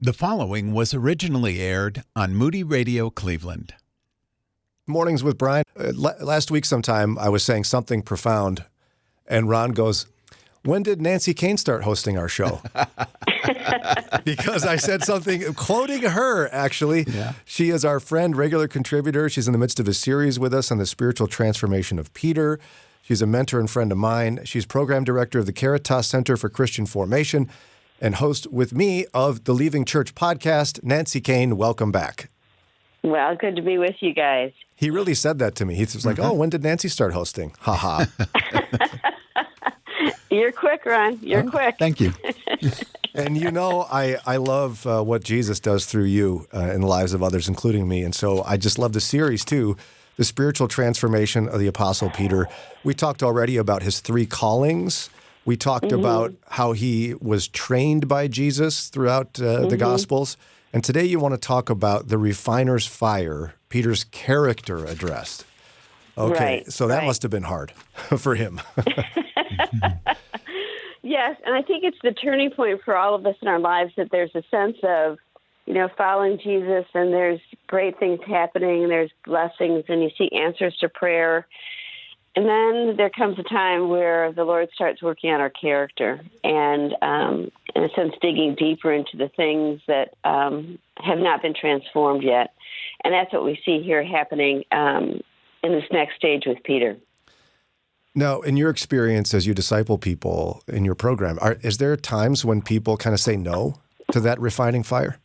The following was originally aired on Moody Radio Cleveland. Mornings with Brian. Last week sometime I was saying something profound, and Ron goes, "When did Nancy Kane start hosting our show?" Because I said something, quoting her, actually. Yeah. She is our friend, regular contributor. She's in the midst of a series with us on the spiritual transformation of Peter. She's a mentor and friend of mine. She's program director of the Caritas Center for Christian Formation and host with me of the Leaving Church podcast. Nancy Kane, welcome back. Well, good to be with you guys. He really said that to me. He was like, "Oh, when did Nancy start hosting?" Ha ha. You're quick, Ron. You're quick. Thank you. And you know, I love what Jesus does through you in the lives of others, including me. And so I just love the series, too, the spiritual transformation of the Apostle Peter. We talked already about his three callings. We talked about how he was trained by Jesus throughout the Gospels. And today you want to talk about the refiner's fire, Peter's character addressed. Okay, right, so that must have been hard for him. Yes, and I think it's the turning point for all of us in our lives, that there's a sense of, following Jesus, and there's great things happening, and there's blessings, and you see answers to prayer. And then there comes a time where the Lord starts working on our character and, in a sense, digging deeper into the things that have not been transformed yet. And that's what we see here happening in this next stage with Peter. Now, in your experience as you disciple people in your program, is there times when people kind of say no to that refining fire?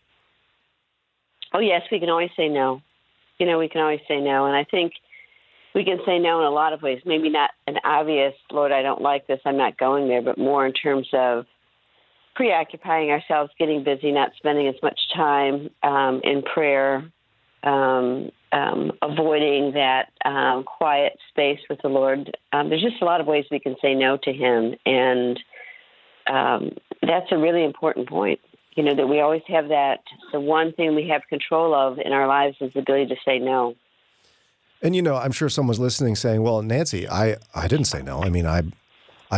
Oh, yes, we can always say no. We can always say no. And I think we can say no in a lot of ways. Maybe not an obvious, "Lord, I don't like this, I'm not going there," but more in terms of preoccupying ourselves, getting busy, not spending as much time in prayer, avoiding that quiet space with the Lord. There's just a lot of ways we can say no to him, and that's a really important point, that we always have that. The one thing we have control of in our lives is the ability to say no. And, I'm sure someone's listening saying, "Well, Nancy, I didn't say no. I mean, I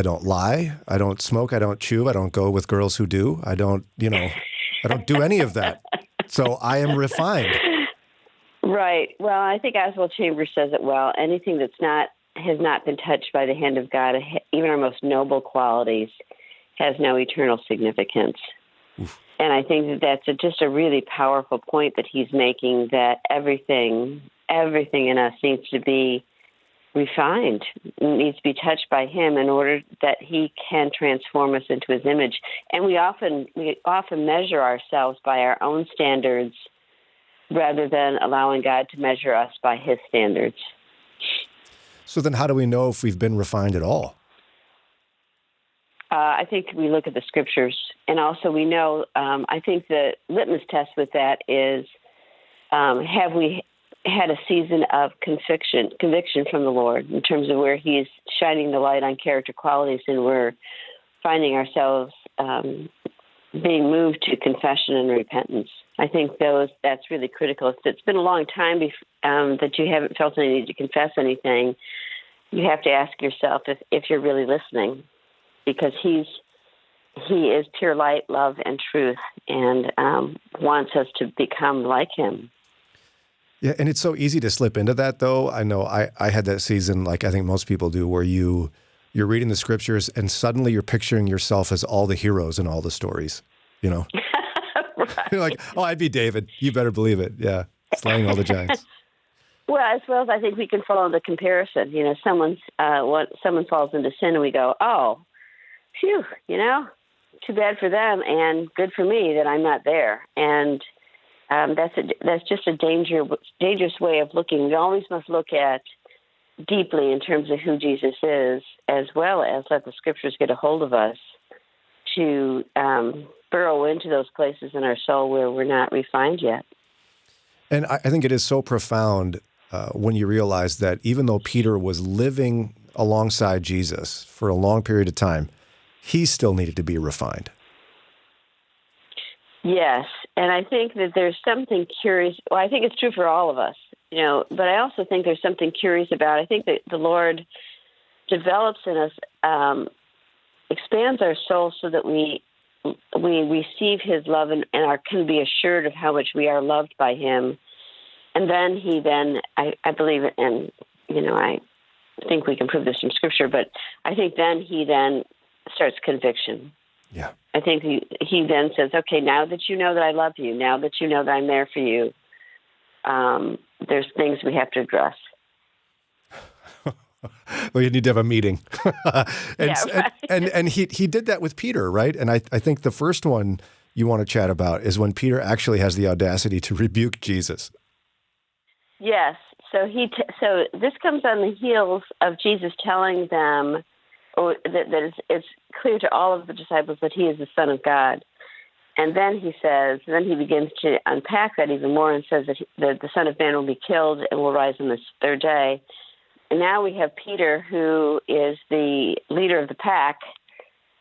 don't lie. I don't smoke. I don't chew. I don't go with girls who do. I don't do any of that. So I am refined." Right. Well, I think Oswald Chambers says it well. Anything has not been touched by the hand of God, even our most noble qualities, has no eternal significance. Oof. And I think that's just a really powerful point that he's making, that everything in us needs to be refined, needs to be touched by him in order that he can transform us into his image. And we often measure ourselves by our own standards rather than allowing God to measure us by his standards. So then how do we know if we've been refined at all? I think we look at the scriptures, and also we know, I think the litmus test with that is, have we had a season of conviction from the Lord in terms of where he's shining the light on character qualities, and we're finding ourselves being moved to confession and repentance. I think that's really critical. If it's been a long time that you haven't felt any need to confess anything, you have to ask yourself if you're really listening, because he is pure light, love, and truth, and wants us to become like him. Yeah, and it's so easy to slip into that, though. I know I had that season, like I think most people do, where you're reading the scriptures and suddenly you're picturing yourself as all the heroes in all the stories, Right. You're like, "Oh, I'd be David. You better believe it." Yeah, slaying all the giants. Well, as well as I think we can fall into comparison. Someone falls into sin and we go, "Oh, phew, too bad for them and good for me that I'm not there." And that's just a dangerous way of looking. We always must look at deeply in terms of who Jesus is, as well as let the scriptures get a hold of us to burrow into those places in our soul where we're not refined yet. And I think it is so profound when you realize that even though Peter was living alongside Jesus for a long period of time, he still needed to be refined. Yes, and I think that there's something curious. Well, I think it's true for all of us, but I also think there's something curious about it. I think that the Lord develops in us, expands our soul so that we we receive his love and can be assured of how much we are loved by him. And then I believe, and I think we can prove this from Scripture, but I think then he starts conviction. Yeah. I think he then says, okay, now that you know that I love you, now that you know that I'm there for you, there's things we have to address. Well, you need to have a meeting. Yeah, right. and he did that with Peter, right? And I think the first one you want to chat about is when Peter actually has the audacity to rebuke Jesus. Yes. So so this comes on the heels of Jesus telling them that it's clear to all of the disciples that he is the Son of God. And then he begins to unpack that even more and says that the Son of Man will be killed and will rise on the third day. And now we have Peter, who is the leader of the pack,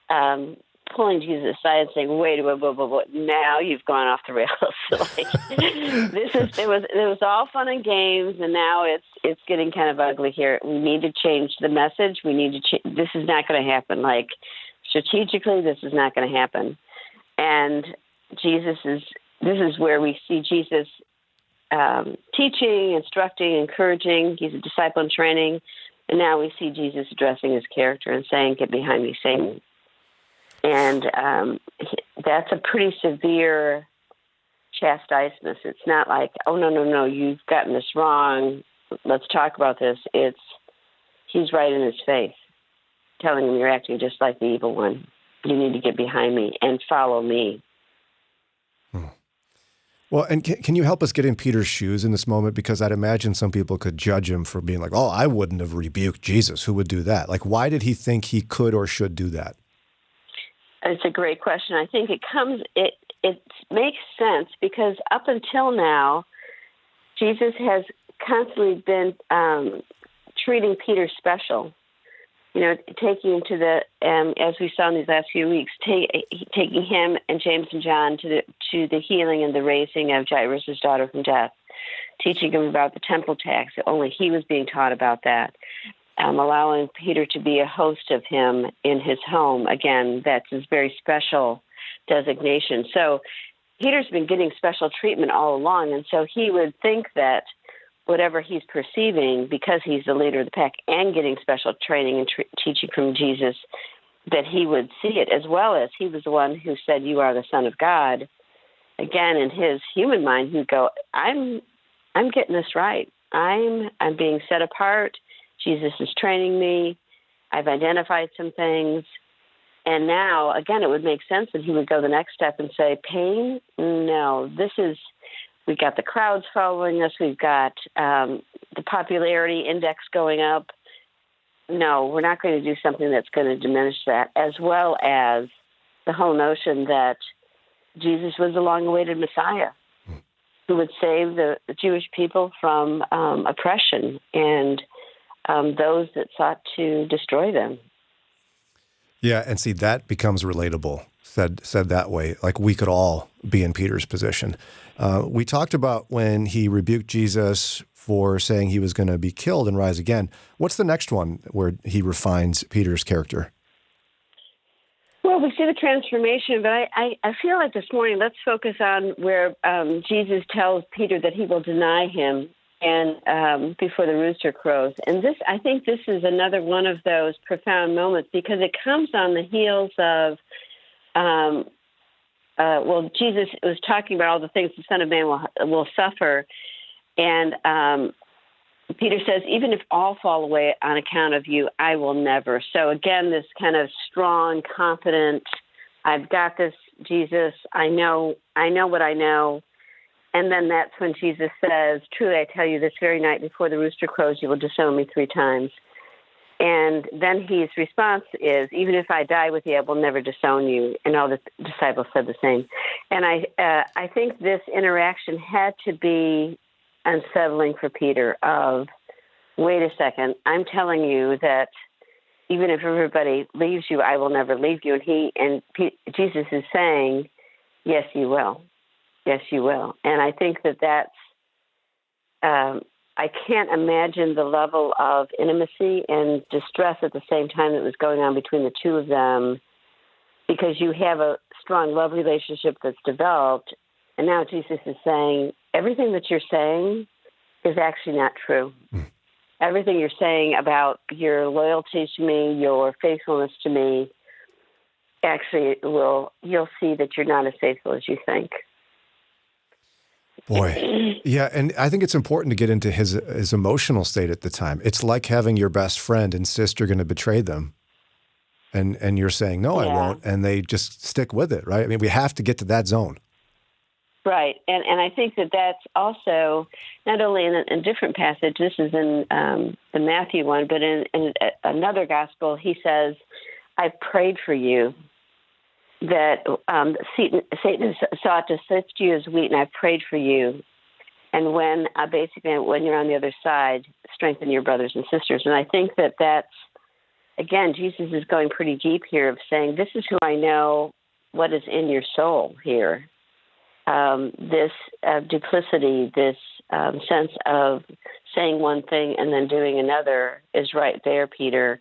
pulling Jesus aside and saying, wait, now you've gone off the rails. It was all fun and games, and now it's getting kind of ugly here. We need to change the message. We need to this is not going to happen. Like, strategically, this is not going to happen. And this is where we see Jesus teaching, instructing, encouraging. He's a disciple in training. And now we see Jesus addressing his character and saying, get behind me, Satan. And that's a pretty severe chastisement. It's not like, oh, no, you've gotten this wrong. Let's talk about this. He's right in his face, telling him you're acting just like the evil one. You need to get behind me and follow me. Well, and can you help us get in Peter's shoes in this moment? Because I'd imagine some people could judge him for being like, oh, I wouldn't have rebuked Jesus. Who would do that? Like, why did he think he could or should do that? It's a great question. I think it makes sense because up until now, Jesus has constantly been treating Peter special. Taking him to as we saw in these last few weeks, taking him and James and John to the healing and the raising of Jairus' daughter from death, teaching him about the temple tax. Only he was being taught about that. Allowing Peter to be a host of him in his home. Again, that's his very special designation. So Peter's been getting special treatment all along, and so he would think that whatever he's perceiving, because he's the leader of the pack and getting special training and teaching from Jesus, that he would see it, as well as he was the one who said, you are the Son of God. Again, in his human mind, he'd go, I'm getting this right. I'm being set apart. Jesus is training me. I've identified some things. And now, again, it would make sense that he would go the next step and say, pain? No, we've got the crowds following us. We've got the popularity index going up. No, we're not going to do something that's going to diminish that, as well as the whole notion that Jesus was the long-awaited Messiah who would save the Jewish people from oppression and those that sought to destroy them. Yeah, and see, that becomes relatable, said that way. Like, we could all be in Peter's position. We talked about when he rebuked Jesus for saying he was going to be killed and rise again. What's the next one where he refines Peter's character? Well, we see the transformation, but I feel like this morning, let's focus on where Jesus tells Peter that he will deny him and before the rooster crows. And I think this is another one of those profound moments because it comes on the heels of, Jesus was talking about all the things the Son of Man will suffer. And Peter says, even if all fall away on account of you, I will never. So again, this kind of strong, confident, I've got this, Jesus, I know what I know. And then that's when Jesus says, truly, I tell you, this very night before the rooster crows, you will disown me 3 times. And then his response is, even if I die with you, I will never disown you. And all the disciples said the same. And I think this interaction had to be unsettling for Peter of, wait a second, I'm telling you that even if everybody leaves you, I will never leave you. And Jesus is saying, yes, you will. Yes, you will. And I think that's, I can't imagine the level of intimacy and distress at the same time that was going on between the two of them, because you have a strong love relationship that's developed. And now Jesus is saying, everything that you're saying is actually not true. Everything you're saying about your loyalty to me, your faithfulness to me, actually you'll see that you're not as faithful as you think. Boy. Yeah, and I think it's important to get into his emotional state at the time. It's like having your best friend insist you're going to betray them. And you're saying, no, I won't. And they just stick with it, right? I mean, we have to get to that zone. Right. And I think that that's also not only in a different passage, this is in the Matthew one, but in another gospel, he says, I've prayed for you that Satan sought to sift you as wheat, and I've prayed for you. And when you're on the other side, strengthen your brothers and sisters. And I think that that's, again, Jesus is going pretty deep here of saying, this is who I know, what is in your soul here. This duplicity, this sense of saying one thing and then doing another is right there, Peter.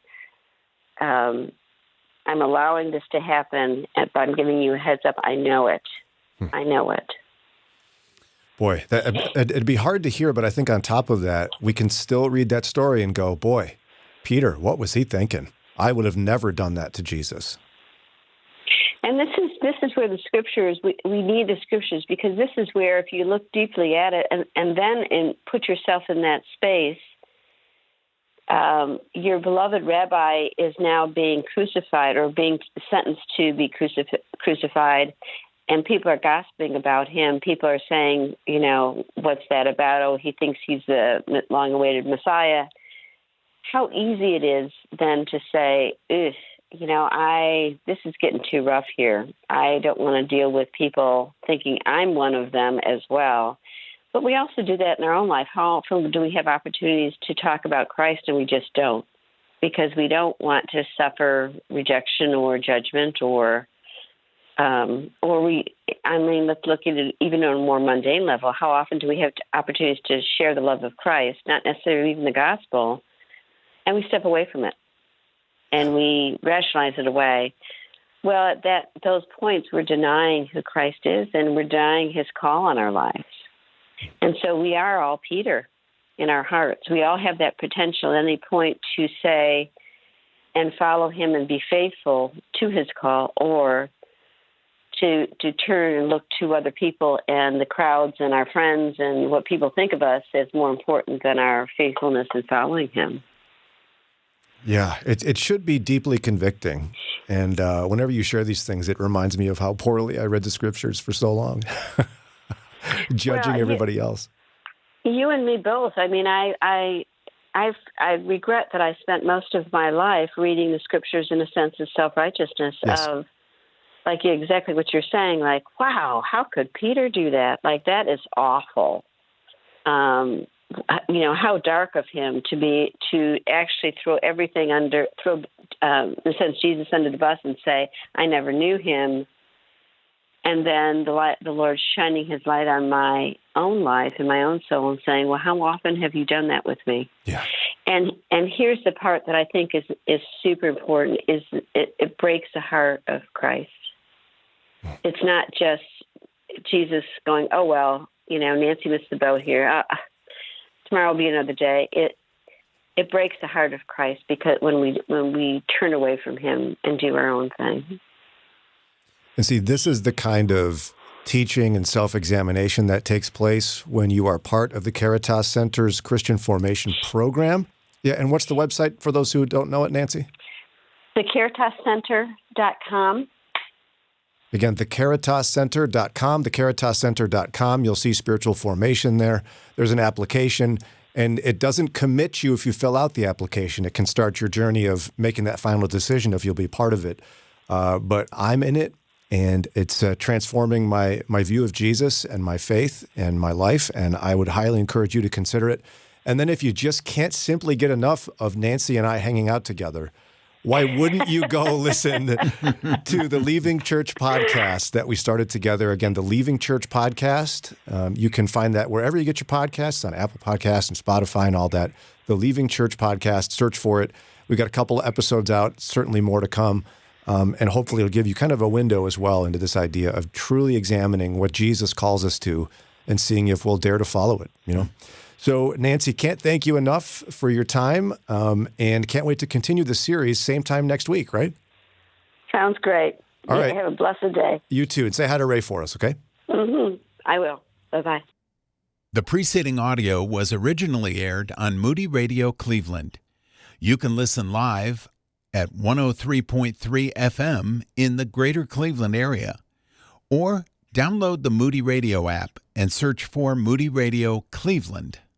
I'm allowing this to happen, but I'm giving you a heads up. I know it. I know it. Boy, it'd be hard to hear, but I think on top of that, we can still read that story and go, boy, Peter, what was he thinking? I would have never done that to Jesus. And this is where the scriptures, we need the scriptures, because this is where, if you look deeply at it and then put yourself in that space, your beloved rabbi is now being crucified or being sentenced to be crucified, and people are gossiping about him. People are saying, what's that about? Oh, he thinks he's the long-awaited Messiah. How easy it is then to say, this is getting too rough here. I don't want to deal with people thinking I'm one of them as well. But we also do that in our own life. How often do we have opportunities to talk about Christ and we just don't? Because we don't want to suffer rejection or judgment let's look at it even on a more mundane level. How often do we have opportunities to share the love of Christ, not necessarily even the gospel, and we step away from it and we rationalize it away? Well, at those points, we're denying who Christ is and we're denying his call on our lives. And so we are all Peter in our hearts. We all have that potential at any point to say and follow him and be faithful to his call, or to turn and look to other people and the crowds and our friends and what people think of us as more important than our faithfulness in following him. Yeah, it should be deeply convicting. And whenever you share these things, it reminds me of how poorly I read the scriptures for so long. Judging everybody else. You and me both. I mean, I regret that I spent most of my life reading the scriptures in a sense of self-righteousness, yes. Of like exactly what you're saying, like, wow, how could Peter do that? Like, that is awful. How dark of him to actually throw everything in a sense, Jesus under the bus and say, I never knew him. And then the Lord shining his light on my own life and my own soul and saying, well, how often have you done that with me? Yeah. And here's the part that I think is super important, is it breaks the heart of Christ. It's not just Jesus going, oh, well, Nancy missed the boat here. Tomorrow will be another day. It breaks the heart of Christ, because when we turn away from him and do our own thing. And see, this is the kind of teaching and self-examination that takes place when you are part of the Caritas Center's Christian Formation Program. Yeah, and what's the website for those who don't know it, Nancy? TheCaritasCenter.com. Again, TheCaritasCenter.com, TheCaritasCenter.com. You'll see spiritual formation there. There's an application, and it doesn't commit you if you fill out the application. It can start your journey of making that final decision if you'll be part of it. But I'm in it. And it's transforming my view of Jesus and my faith and my life, and I would highly encourage you to consider it. And then if you just can't simply get enough of Nancy and I hanging out together, why wouldn't you go listen to the Leaving Church podcast that we started together? Again, the Leaving Church podcast. You can find that wherever you get your podcasts, on Apple Podcasts and Spotify and all that. The Leaving Church podcast, search for it. We got a couple of episodes out, certainly more to come. And hopefully it'll give you kind of a window as well into this idea of truly examining what Jesus calls us to and seeing if we'll dare to follow it, So, Nancy, can't thank you enough for your time, and can't wait to continue the series same time next week, right? Sounds great. All right. Have a blessed day. You too. And say hi to Ray for us, okay? Mm-hmm. I will. Bye-bye. The preceding audio was originally aired on Moody Radio Cleveland. You can listen live at 103.3 FM in the greater Cleveland area, or download the Moody Radio app and search for Moody Radio Cleveland.